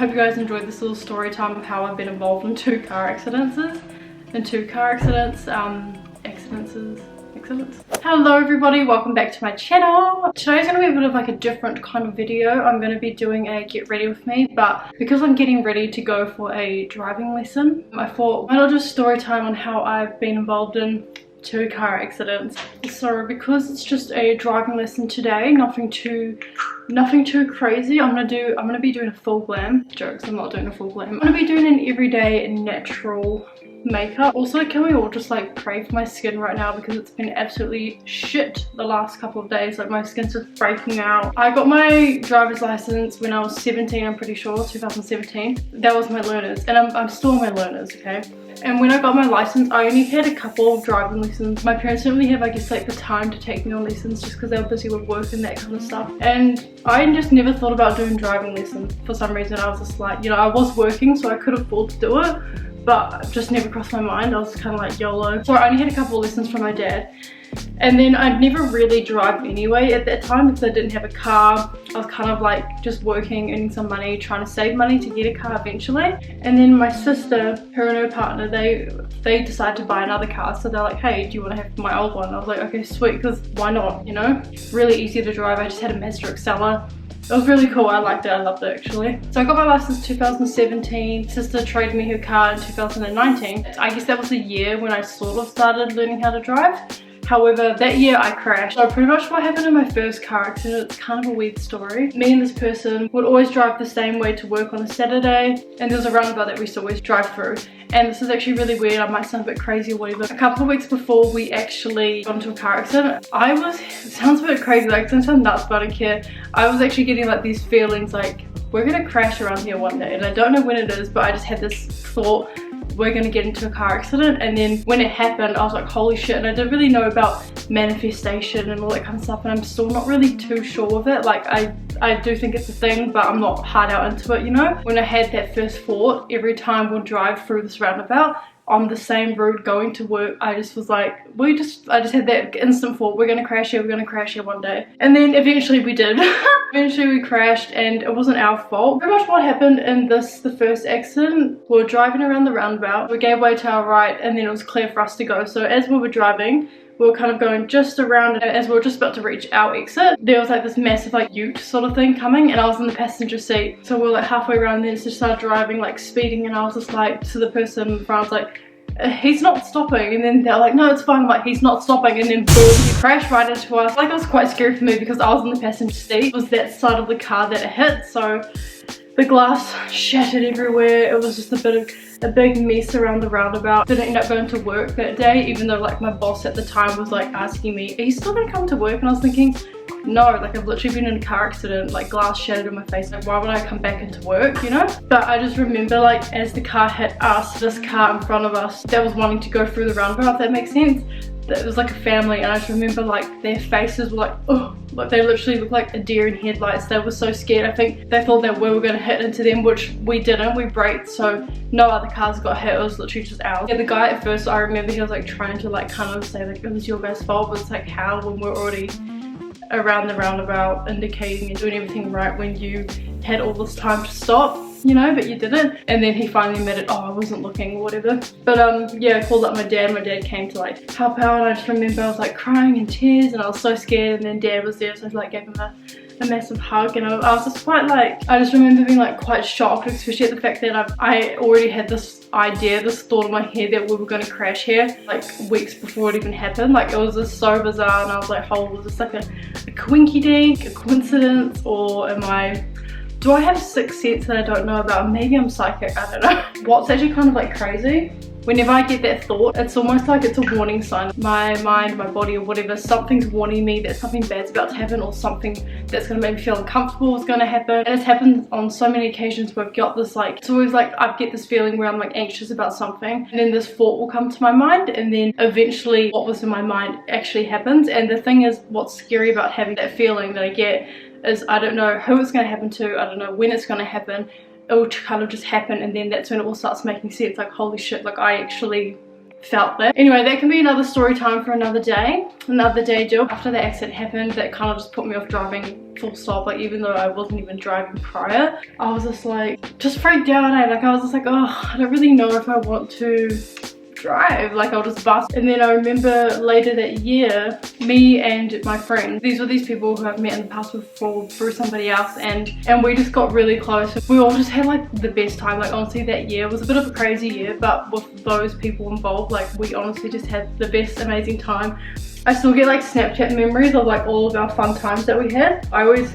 Hope you guys enjoyed this little story time of how I've been involved in two car accidents. Hello everybody, welcome back to my channel. Today's going to be a bit of like a different kind of video. I'm going to be doing a get ready with me, but because I'm getting ready to go for a driving lesson, I thought why not just story time on how I've been involved in two car accidents. So because it's just a driving lesson today, nothing too crazy. I'm gonna be doing a full glam. Jokes, I'm not doing a full glam. I'm gonna be doing an everyday natural makeup. Also, can we all just like pray for my skin right now, because it's been absolutely shit the last couple of days. Like my skin's just breaking out. I got my driver's license when I was 17, I'm pretty sure, 2017. That was my learners, and I'm still on my learners, okay? And when I got my license, I only had a couple of driving lessons. My parents didn't really have, I guess, like the time to take me on lessons just because they were busy with work and that kind of stuff. And I just never thought about doing driving lessons. For some reason, I was just like, you know, I was working, so I could afford to do it, but it just never crossed my mind. I was kind of like YOLO. So I only had a couple of lessons from my dad. And then I'd never really drive anyway at that time because I didn't have a car. I was kind of like just working, earning some money, trying to save money to get a car eventually. And then my sister, her and her partner, they decided to buy another car. So they're like, hey, do you want to have my old one? I was like, okay, sweet, because why not, you know? Really easy to drive. I just had a Mazda Excella. It was really cool. I liked it. I loved it actually. So I got my license 2017. Sister traded me her car in 2019. I guess that was the year when I sort of started learning how to drive. However, that year I crashed. So pretty much what happened in my first car accident, it's kind of a weird story. Me and this person would always drive the same way to work on a Saturday, and there's a roundabout that we used to always drive through. And this is actually really weird, I might sound a bit crazy or whatever. A couple of weeks before we actually got into a car accident, it sounds a bit crazy, like it sounds nuts, but I don't care. I was actually getting like these feelings like, we're gonna crash around here one day. And I don't know when it is, but I just had this thought, we're gonna get into a car accident. And then when it happened, I was like, holy shit. And I didn't really know about manifestation and all that kind of stuff, and I'm still not really too sure of it. Like I do think it's a thing, but I'm not hard out into it, you know? When I had that first thought, every time we'll drive through this roundabout on the same road going to work, I just was like, I just had that instant thought, we're gonna crash here one day. And then eventually we did. Eventually we crashed, and it wasn't our fault. Pretty much what happened in the first accident, we were driving around the roundabout, we gave way to our right, and then it was clear for us to go. So as we were driving, we were kind of going just around, and as we were just about to reach our exit, there was like this massive like ute sort of thing coming, and I was in the passenger seat. So we were like halfway around, then just started driving, like speeding, and I was just like to the person in front, I was like, he's not stopping. And then they're like, no, it's fine. I'm like, he's not stopping. And then boom, he crashed right into us. Like, it was quite scary for me because I was in the passenger seat. It was that side of the car that it hit, so the glass shattered everywhere. It was just a big mess around the roundabout. Didn't end up going to work that day, even though like my boss at the time was like asking me, are you still gonna come to work? And I was thinking, no, like I've literally been in a car accident, like glass shattered in my face, like why would I come back into work, you know? But I just remember like as the car hit us, this car in front of us that was wanting to go through the roundabout, if that makes sense. It was like a family, and I just remember like their faces were like, oh, like they literally looked like a deer in headlights. They were so scared. I think they thought that we were going to hit into them, which we didn't. We braked, so no other cars got hit. It was literally just ours. Yeah, the guy at first, I remember he was like trying to like kind of say like it was your guys' fault, but it's like how, when we're already around the roundabout indicating and doing everything right, when you had all this time to stop, you know, but you didn't. And then he finally admitted, oh, I wasn't looking or whatever. But yeah, I called up my dad. My dad came to like help out, and I just remember I was like crying in tears, and I was so scared. And then dad was there, so I like gave him a massive hug, and I was just quite like, I just remember being like quite shocked, especially at the fact that I already had this idea, this thought in my head that we were going to crash here like weeks before it even happened. Like it was just so bizarre, and I was like, oh, was this like a quinky dink, a coincidence, or do I have sixth sense that I don't know about? Maybe I'm psychic, I don't know. What's actually kind of like crazy, whenever I get that thought, it's almost like it's a warning sign. My mind, my body, or whatever, something's warning me that something bad's about to happen, or something that's going to make me feel uncomfortable is going to happen. And it's happened on so many occasions where I've got this like, it's always like I get this feeling where I'm like anxious about something, and then this thought will come to my mind, and then eventually what was in my mind actually happens. And the thing is, what's scary about having that feeling that I get is I don't know who it's going to happen to, I don't know when it's going to happen. It will kind of just happen, and then that's when it all starts making sense. Like, holy shit, like I actually felt that. Anyway, that can be another story time for another day deal. After the accident happened, that kind of just put me off driving full stop. Like, even though I wasn't even driving prior, I was just like, just freaked out. Like, I was just like, oh, I don't really know if I want to drive, like I'll just bust. And then I remember later that year, me and my friends, these were these people who I've met in the past before through somebody else, and we just got really close. We all just had like the best time. Like, honestly, that year was a bit of a crazy year, but with those people involved, like, we honestly just had the best amazing time. I still get like Snapchat memories of like all of our fun times that we had. I always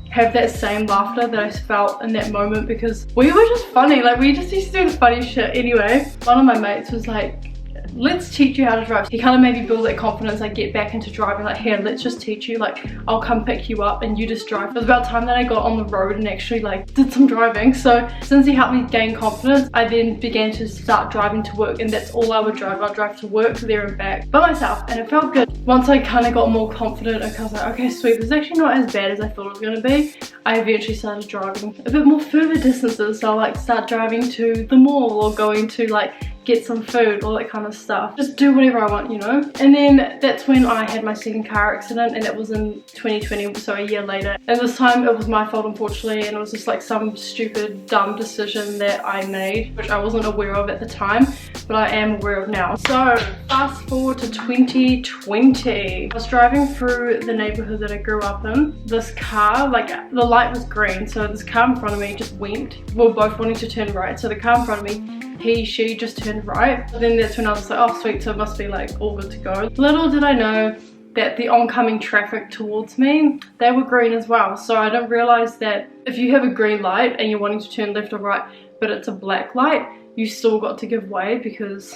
have that same laughter that I felt in that moment because we were just funny. Like, we just used to do the funny shit. Anyway, one of my mates was like, let's teach you how to drive. He kind of made me build that confidence, like get back into driving. Like, here, let's just teach you. Like, I'll come pick you up and you just drive. It was about time that I got on the road and actually like did some driving. So since he helped me gain confidence, I then began to start driving to work, and that's all I would drive. I'd drive to work, there and back by myself, and it felt good. Once I kind of got more confident, I was like, okay, sweet, this is actually not as bad as I thought it was going to be. I eventually started driving a bit more further distances. So I like start driving to the mall or going to like get some food, all that kind of stuff. Just do whatever I want, you know? And then that's when I had my second car accident, and it was in 2020, so a year later. And this time it was my fault, unfortunately, and it was just like some stupid, dumb decision that I made, which I wasn't aware of at the time, but I am aware of now. So fast forward to 2020. I was driving through the neighborhood that I grew up in. This car, like the light was green, so this car in front of me just went. We were both wanting to turn right, so the car in front of me, she just turned right. But then that's when I was like, oh sweet, so it must be like all good to go. Little did I know that the oncoming traffic towards me, they were green as well. So I didn't realize that if you have a green light and you're wanting to turn left or right, but it's a black light, you still got to give way because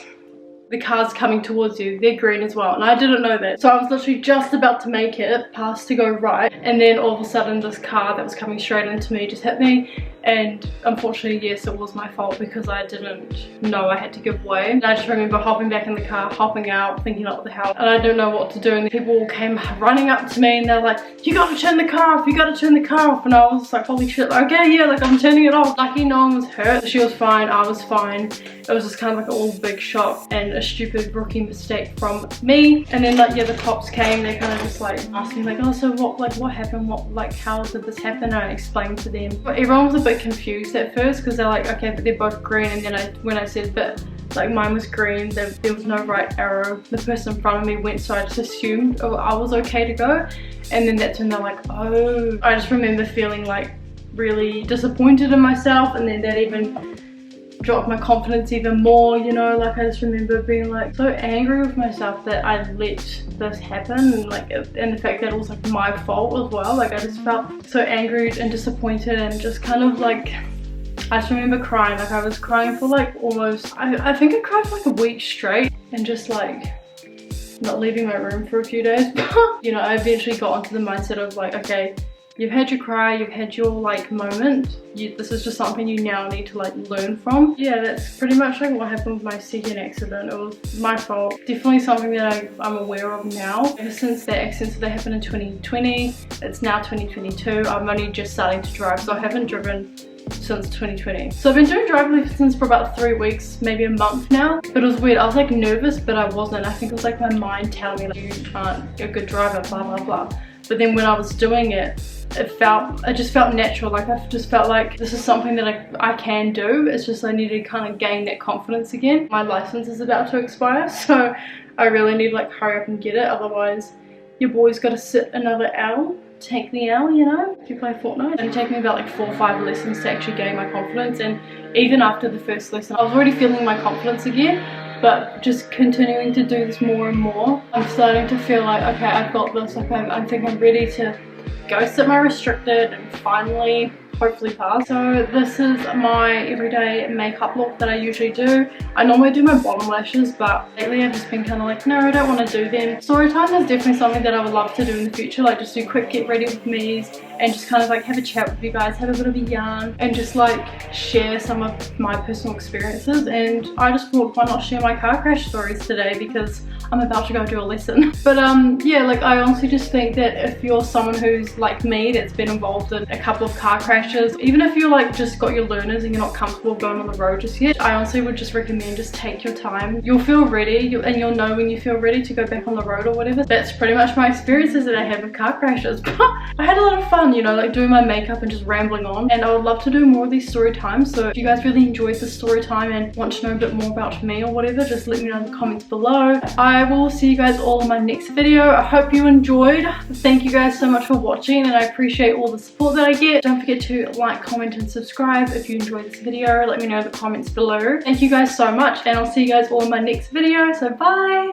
the cars coming towards you, they're green as well, and I didn't know that. So I was literally just about to make it past to go right, and then all of a sudden this car that was coming straight into me just hit me. And unfortunately, yes, it was my fault because I didn't know I had to give way. And I just remember hopping back in the car, hopping out, thinking, what the hell, and I didn't know what to do. And the people came running up to me and they're like, you gotta turn the car off, you gotta turn the car off. And I was like, holy shit, okay, yeah, like I'm turning it off. Lucky no one was hurt. She was fine, I was fine. It was just kind of like an all big shock and a stupid rookie mistake from me. And then like, yeah, the cops came, they kind of just like asked me like, oh, so what happened, how did this happen? And I explained to them, but everyone was a bit confused at first because they're like, okay, but they're both green. And then when I said, but like mine was green, there was no right arrow, the person in front of me went, so I just assumed I was okay to go. And then that's when they're like, oh. I just remember feeling like really disappointed in myself, and then that even dropped my confidence even more, you know. Like, I just remember being like so angry with myself that I let this happen, and like, and the fact that it was like my fault as well. Like, I just felt so angry and disappointed, and just kind of like, I just remember crying. Like, I was crying for like almost, I think I cried for like a week straight, and just like not leaving my room for a few days. You know, I eventually got into the mindset of like, okay, you've had your cry, you've had your like moment, this is just something you now need to like learn from. Yeah, that's pretty much like what happened with my second accident. It was my fault. Definitely something that I'm aware of now. Ever since that accident, so that happened in 2020, it's now 2022. I'm only just starting to drive, so I haven't driven since 2020. So I've been doing driving lessons for about 3 weeks, maybe a month now. But it was weird, I was like nervous, but I wasn't. I think it was like my mind telling me like, you aren't a good driver, blah blah blah. But then when I was doing it, it just felt natural. Like, I just felt like this is something that I can do. It's just I need to kind of gain that confidence again. My license is about to expire, so I really need to like hurry up and get it. Otherwise, your boy's got to sit another L, take the L, you know. If you play Fortnite, it'll take me about like 4 or 5 lessons to actually gain my confidence. And even after the first lesson, I was already feeling my confidence again. But just continuing to do this more and more, I'm starting to feel like, okay, I've got this. Okay, I think I'm ready to go sit my restricted and finally hopefully pass. So this is my everyday makeup look that I usually do. I normally do my bottom lashes, but lately I've just been kind of like, no, I don't want to do them. Storytime is definitely something that I would love to do in the future, like just do quick get ready with me's and just kind of like have a chat with you guys, have a bit of a yarn, and just like share some of my personal experiences. And I just thought, why not share my car crash stories today, because I'm about to go do a lesson. But yeah, like I honestly just think that if you're someone who's like me, that's been involved in a couple of car crashes crashes. Even if you're like just got your learners and you're not comfortable going on the road just yet, I honestly would just recommend just take your time. You'll feel ready and you'll know when you feel ready to go back on the road or whatever. That's pretty much my experiences that I had with car crashes. I had a lot of fun, you know, like doing my makeup and just rambling on, and I would love to do more of these story times. So if you guys really enjoyed the story time and want to know a bit more about me or whatever, just let me know in the comments below. I will see you guys all in my next video. I hope you enjoyed. Thank you guys so much for watching, and I appreciate all the support that I get. Don't forget to like, comment and subscribe if you enjoyed this video. Let me know in the comments below. Thank you guys so much, and I'll see you guys all in my next video. So bye.